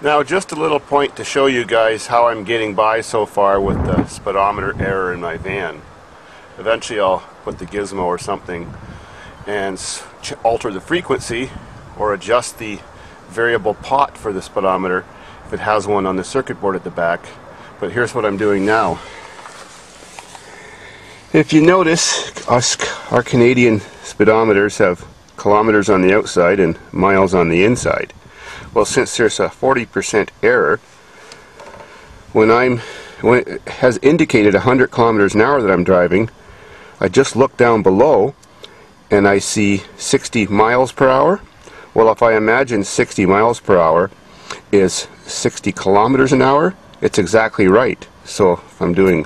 Now just a little point to show you guys how I'm getting by so far with the speedometer error in my van. Eventually I'll put the gizmo or something and alter the frequency or adjust the variable pot for the speedometer if it has one on the circuit board at the back. But here's what I'm doing now. If you notice, our Canadian speedometers have kilometers on the outside and miles on the inside. Well, since there's a 40% error, when it has indicated 100 kilometers an hour that I'm driving, I just look down below and I see 60 miles per hour. Well, if I imagine 60 miles per hour is 60 kilometers an hour, it's exactly right. So if I'm doing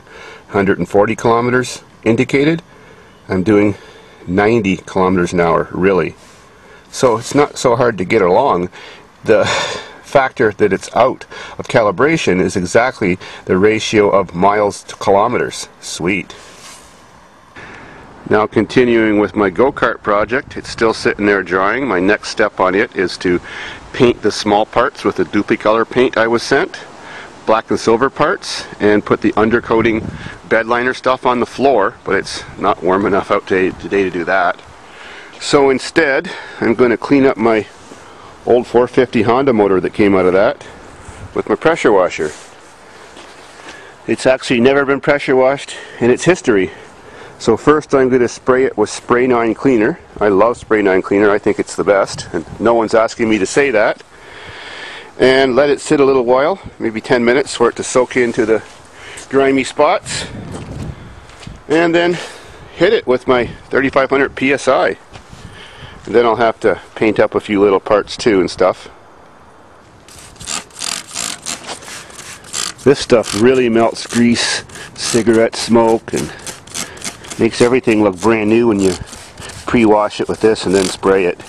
140 kilometers indicated, I'm doing 90 kilometers an hour, really. So it's not so hard to get along. The factor that it's out of calibration is exactly the ratio of miles to kilometers. Sweet. Now continuing with my go-kart project, it's still sitting there drying. My next step on it is to paint the small parts with the duplicolor paint I was sent, black and silver parts, and put the undercoating bed liner stuff on the floor, but it's not warm enough out today to do that. So instead, I'm going to clean up my old 450 Honda motor that came out of that with my pressure washer. It's actually never been pressure washed in its history. So first I'm going to spray it with Spray 9 cleaner. I love Spray 9 cleaner, I think it's the best, and no one's asking me to say that. And let it sit a little while, maybe 10 minutes for it to soak into the grimy spots. And then hit it with my 3500 PSI. And then I'll have to paint up a few little parts too and stuff. This stuff really melts grease, cigarette smoke, and makes everything look brand new when you pre-wash it with this and then spray it.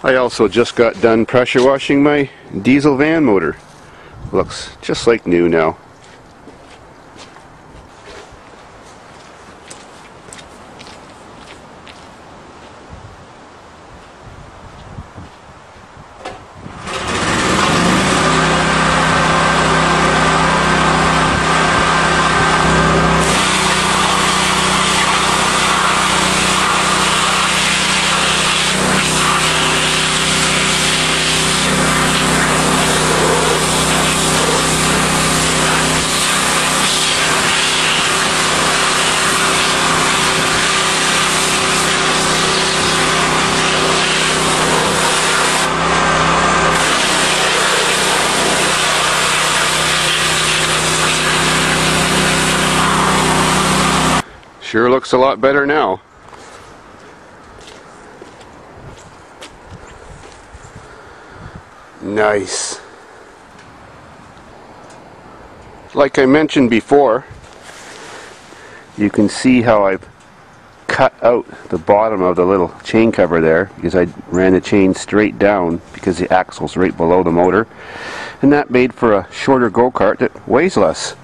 I also just got done pressure washing my diesel van motor. Looks just like new now. Sure looks a lot better now. Nice. Like I mentioned before, you can see how I've cut out the bottom of the little chain cover there because I ran the chain straight down because the axle's right below the motor, and that made for a shorter go-kart that weighs less.